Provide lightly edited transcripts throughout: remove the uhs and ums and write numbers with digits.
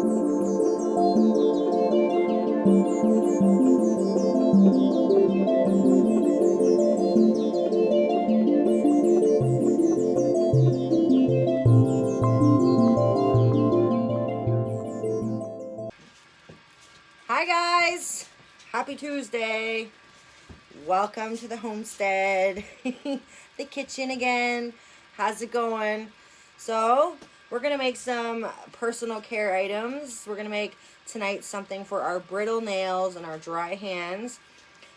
Hi guys, happy Tuesday. Welcome to the homestead. The kitchen again. How's it going? So we're gonna make some personal care items. We're gonna make tonight something for our brittle nails and our dry hands,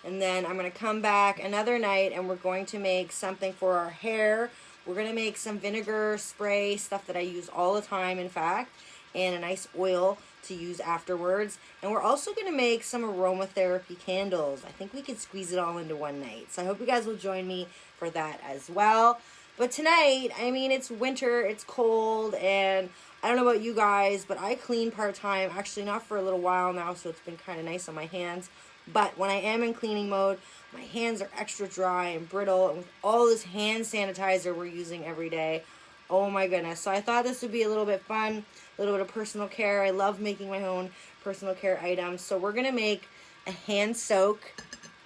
and then I'm gonna come back another night and we're going to make something for our hair. We're gonna make some vinegar spray, stuff that I use all the time, in fact, and a nice oil to use afterwards. And we're also going to make some aromatherapy candles. I think we could squeeze it all into one night. So I hope you guys will join me for that as well. But tonight, I mean, it's winter, it's cold, and I don't know about you guys, but I clean part-time. Actually, not for a little while now, so it's been kind of nice on my hands. But when I am in cleaning mode, my hands are extra dry and brittle. And with all this hand sanitizer we're using every day, oh my goodness. So I thought this would be a little bit fun, a little bit of personal care. I love making my own personal care items. So we're going to make a hand soak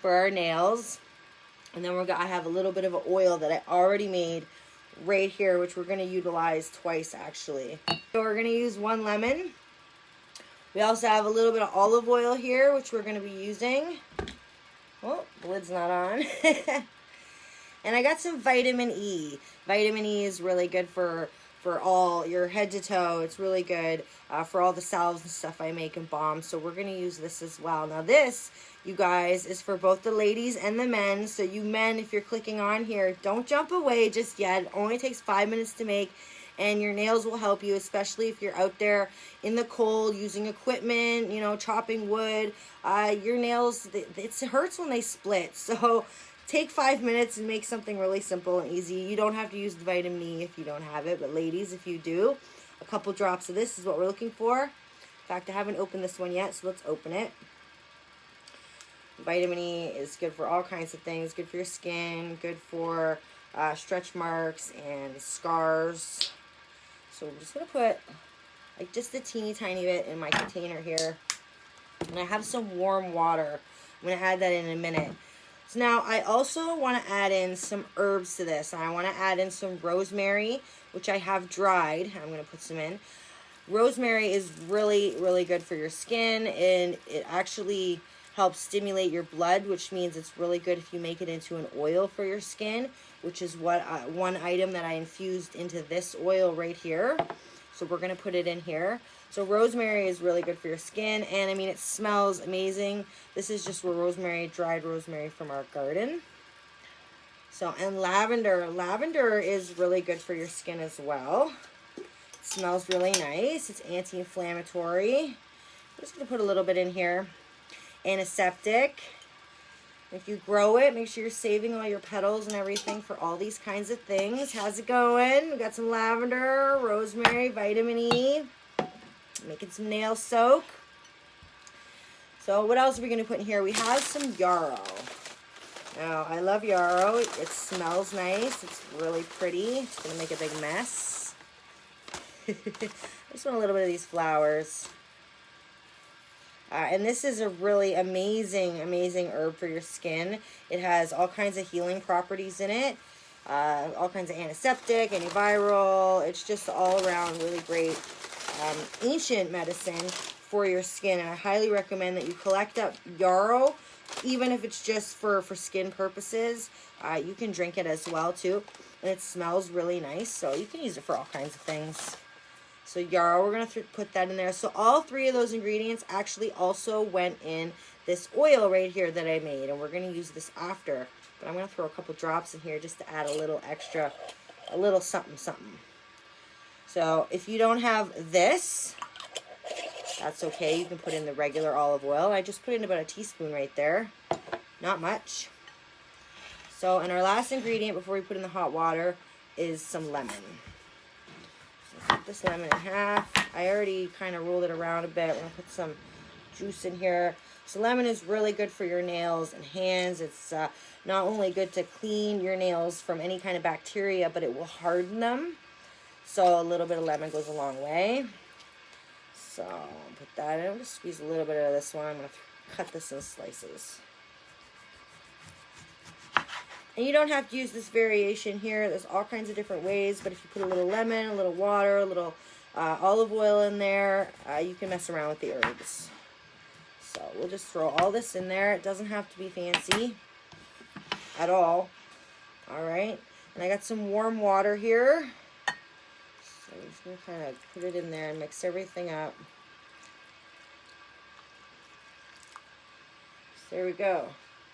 for our nails. And then I have a little bit of an oil that I already made right here, which we're going to utilize twice actually. So we're going to use 1 lemon. We also have a little bit of olive oil here, which we're going to be using. Oh, the lid's not on. And I got some vitamin E. Vitamin E is really good for all your head to toe. It's really good for all the salves and stuff I make and balms. So we're going to use this as well. Now this, you guys, is for both the ladies and the men. So you men, if you're clicking on here, don't jump away just yet. It only takes 5 minutes to make. And your nails will help you, especially if you're out there in the cold using equipment, you know, chopping wood. Your nails, it hurts when they split. So take 5 minutes and make something really simple and easy. You don't have to use the vitamin E if you don't have it, but ladies, if you do, a couple drops of this is what we're looking for. In fact, I haven't opened this one yet, so let's open it. Vitamin E is good for all kinds of things. Good for your skin, good for stretch marks and scars. So I'm just going to put like just a teeny tiny bit in my container here. And I have some warm water. I'm going to add that in a minute. So now I also want to add in some herbs to this. And I want to add in some rosemary, which I have dried. I'm going to put some in. Rosemary is really, really good for your skin, and it actually helps stimulate your blood, which means it's really good if you make it into an oil for your skin, which is what one item that I infused into this oil right here. So we're going to put it in here. So rosemary is really good for your skin, and I mean, it smells amazing. This is just dried rosemary from our garden. So, and lavender. Lavender is really good for your skin as well. It smells really nice. It's anti-inflammatory. I'm just going to put a little bit in here. Antiseptic. If you grow it, make sure you're saving all your petals and everything for all these kinds of things. How's it going? We got some lavender, rosemary, vitamin E. Making some nail soak. So what else are we going to put in here? We have some yarrow. Now, I love yarrow. It smells nice. It's really pretty. It's going to make a big mess. I just want a little bit of these flowers. And this is a really amazing, amazing herb for your skin. It has all kinds of healing properties in it. All kinds of antiseptic, antiviral. It's just all around really great ancient medicine for your skin. And I highly recommend that you collect up yarrow, even if it's just for skin purposes. You can drink it as well too. And it smells really nice, so you can use it for all kinds of things. So yarrow, we're going to put that in there. So all 3 of those ingredients actually also went in this oil right here that I made. And we're going to use this after. But I'm going to throw a couple drops in here just to add a little extra, a little something, something. So if you don't have this, that's okay. You can put in the regular olive oil. I just put in about a teaspoon right there. Not much. So, and our last ingredient before we put in the hot water is some lemon. Cut this lemon in half. I already kind of rolled it around a bit. We're going to put some juice in here. So lemon is really good for your nails and hands. It's not only good to clean your nails from any kind of bacteria, but it will harden them. So a little bit of lemon goes a long way. So I'll put that in. I'm going to squeeze a little bit out of this one. I'm going to cut this in slices. And you don't have to use this variation here. There's all kinds of different ways, but if you put a little lemon, a little water, a little olive oil in there, you can mess around with the herbs. So we'll just throw all this in there. It doesn't have to be fancy at all. All right, and I got some warm water here. So I'm just going to kind of put it in there and mix everything up. So there we go.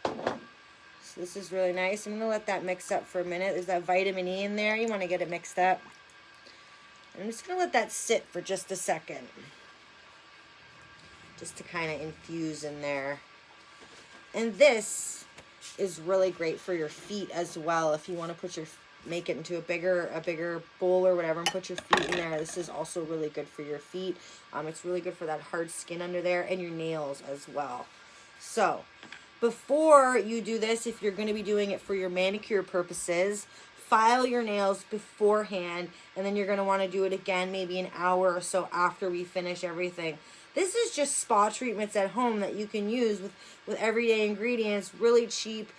So this is really nice. I'm going to let that mix up for a minute. There's that vitamin E in there. You want to get it mixed up. And I'm just going to let that sit for just a second. Just to kind of infuse in there. And this is really great for your feet as well. If you want to put your, make it into a bigger bowl or whatever and put your feet in there. This is also really good for your feet. It's really good for that hard skin under there and your nails as well. So before you do this, if you're going to be doing it for your manicure purposes, file your nails beforehand, and then you're going to want to do it again maybe an hour or so after we finish everything. This is just spa treatments at home that you can use with everyday ingredients, really cheap.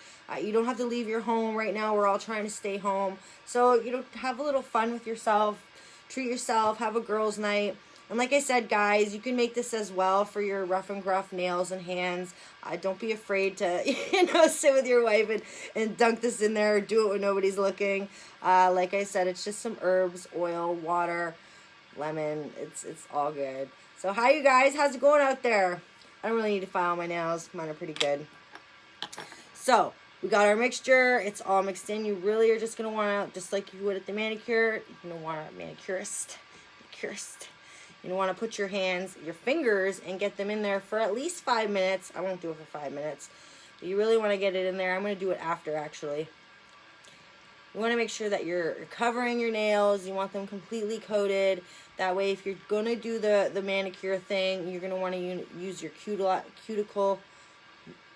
You don't have to leave your home right now. We're all trying to stay home. So, you know, have a little fun with yourself, treat yourself, have a girls' night. And like I said, guys, you can make this as well for your rough and gruff nails and hands. Don't be afraid to, sit with your wife and dunk this in there or do it when nobody's looking. Like I said, it's just some herbs, oil, water, lemon. It's all good. So hi, you guys. How's it going out there? I don't really need to file my nails. Mine are pretty good. So we got our mixture. It's all mixed in. You really are just going to want to, just like you would at the manicure, you're going to want a manicurist. You want to put your hands, your fingers, and get them in there for at least 5 minutes. I won't do it for 5 minutes. But you really want to get it in there. I'm going to do it after, actually. You want to make sure that you're covering your nails. You want them completely coated. That way, if you're going to do the manicure thing, you're going to want to use your cuticle,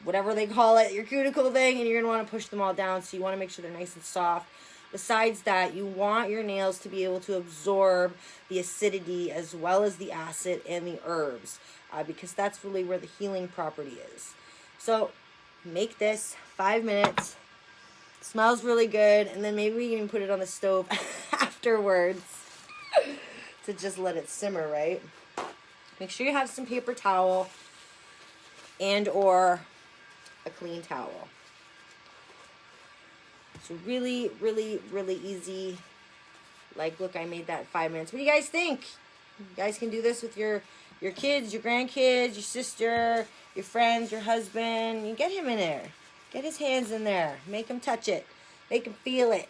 whatever they call it, your cuticle thing, and you're going to want to push them all down. So you want to make sure they're nice and soft. Besides that, you want your nails to be able to absorb the acidity as well as the acid and the herbs, because that's really where the healing property is. So make this 5 minutes. Smells really good, and then maybe we can even put it on the stove afterwards to just let it simmer, right? Make sure you have some paper towel and or a clean towel. So really, really, really easy. Like, look, I made that 5 minutes. What do you guys think? You guys can do this with your kids, your grandkids, your sister, your friends, your husband. You get him in there. Get his hands in there. Make him touch it. Make him feel it.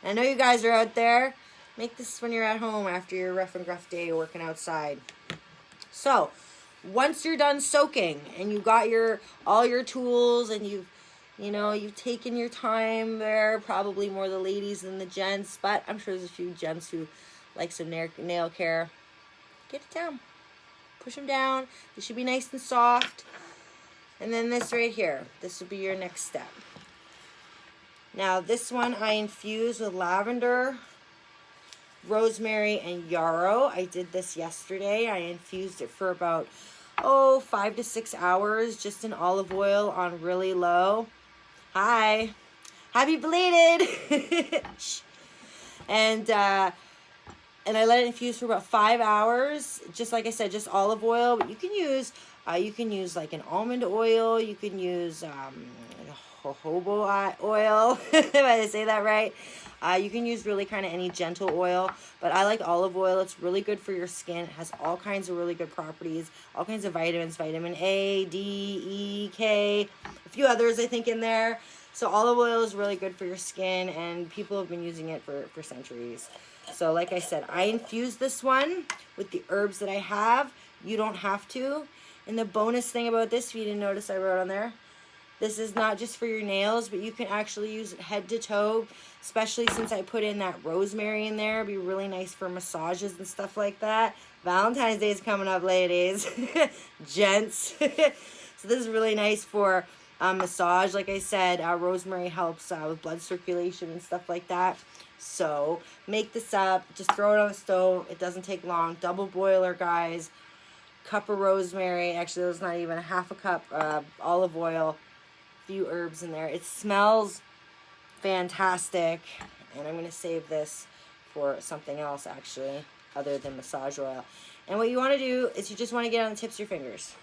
I know you guys are out there. Make this when you're at home after your rough and gruff day working outside. So, once you're done soaking and you got all your tools and you've taken your time there, probably more the ladies than the gents, but I'm sure there's a few gents who like some nail care. Get it down. Push them down. They should be nice and soft. And then this right here, this will be your next step. Now this one I infused with lavender, rosemary, and yarrow. I did this yesterday. I infused it for about 5 to 6 hours just in olive oil on really low. Hi. Happy belated. And I let it infuse for about 5 hours. Just like I said, just olive oil. But you can use like an almond oil. You can use jojoba oil. If I say that right. You can use really kind of any gentle oil, but I like olive oil. It's really good for your skin. It has all kinds of really good properties, all kinds of vitamins, vitamin A, D, E, K, a few others I think in there. So olive oil is really good for your skin, and people have been using it for centuries. So like I said, I infused this one with the herbs that I have. You don't have to. And the bonus thing about this, if you didn't notice I wrote on there, this is not just for your nails, but you can actually use it head to toe, especially since I put in that rosemary in there. It'd be really nice for massages and stuff like that. Valentine's Day is coming up, ladies. Gents. So this is really nice for massage. Like I said, rosemary helps with blood circulation and stuff like that. So make this up. Just throw it on the stove. It doesn't take long. Double boiler, guys. Cup of rosemary. Actually, there's not even a half a cup. Olive oil. Few herbs in there. It smells fantastic. And I'm going to save this for something else, actually, other than massage oil. And what you want to do is you just want to get on the tips of your fingers.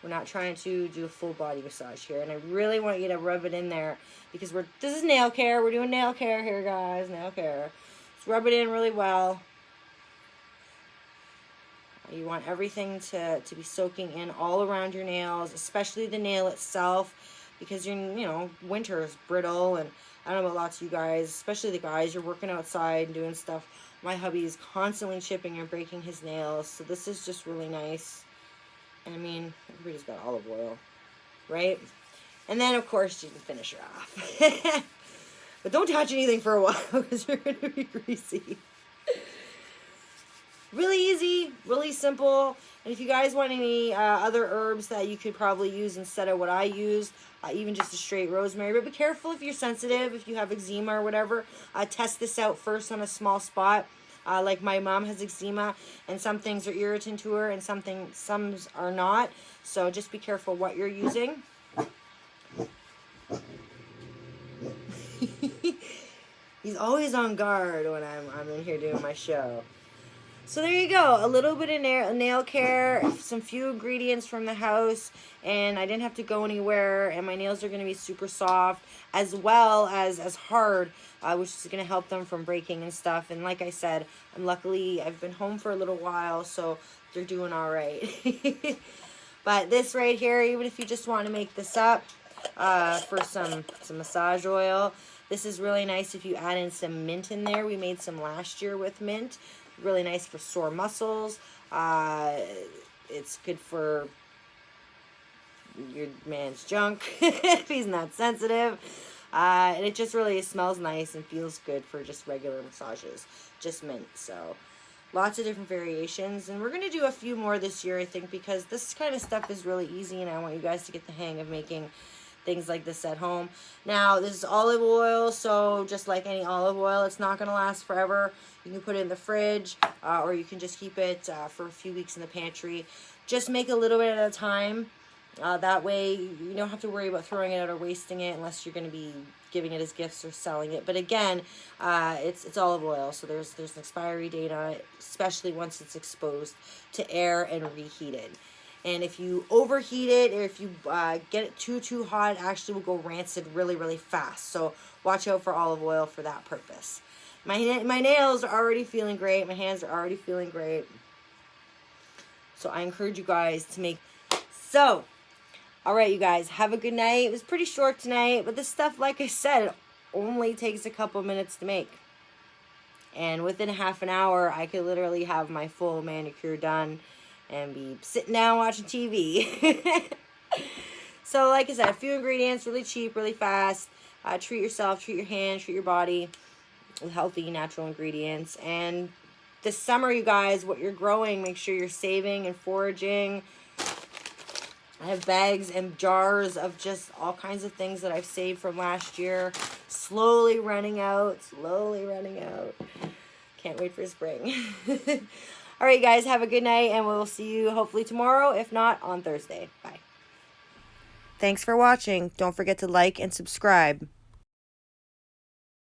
We're not trying to do a full body massage here. And I really want you to rub it in there because this is nail care. We're doing nail care here, guys. Nail care. Just rub it in really well. You want everything to be soaking in all around your nails, especially the nail itself, because winter is brittle, and I don't know about lots of you guys, especially the guys, you're working outside and doing stuff. My hubby is constantly chipping and breaking his nails, so this is just really nice. And I mean, everybody's got olive oil, right? And then, of course, you can finish her off. But don't touch anything for a while because you're going to be greasy. Really easy, really simple. And if you guys want any other herbs that you could probably use instead of what I used, even just a straight rosemary. But be careful if you're sensitive, if you have eczema or whatever. Test this out first on a small spot. Like my mom has eczema, and some things are irritant to her, and some are not. So just be careful what you're using. He's always on guard when I'm in here doing my show. So there you go, a little bit of nail care, some few ingredients from the house, and I didn't have to go anywhere, and my nails are going to be super soft, as well as hard, which is going to help them from breaking and stuff. And like I said, I've been home for a little while, so they're doing all right. But this right here, even if you just want to make this up for some massage oil, this is really nice if you add in some mint in there. We made some last year with mint. Really nice for sore muscles. It's good for your man's junk if he's not sensitive. And it just really smells nice and feels good for just regular massages. Just mint. So lots of different variations. And we're going to do a few more this year, I think, because this kind of stuff is really easy, and I want you guys to get the hang of making things like this at home. Now, this is olive oil, so just like any olive oil, it's not going to last forever. You can put it in the fridge, or you can just keep it for a few weeks in the pantry. Just make a little bit at a time. That way, you don't have to worry about throwing it out or wasting it unless you're going to be giving it as gifts or selling it. But again, it's olive oil, so there's an expiry date on it, especially once it's exposed to air and reheated. And if you overheat it, or if you get it too hot, it actually will go rancid really, really fast. So watch out for olive oil for that purpose. My nails are already feeling great. My hands are already feeling great. So I encourage you guys to make. So, all right, you guys, have a good night. It was pretty short tonight, but this stuff, like I said, only takes a couple minutes to make. And within half an hour, I could literally have my full manicure done and be sitting down watching TV. So like I said, a few ingredients, really cheap, really fast. Treat yourself, treat your hands, treat your body with healthy, natural ingredients. And this summer, you guys, what you're growing, make sure you're saving and foraging. I have bags and jars of just all kinds of things that I've saved from last year. Slowly running out. Can't wait for spring. All right, guys, have a good night, and we'll see you hopefully tomorrow, if not on Thursday. Bye. Thanks for watching. Don't forget to like and subscribe.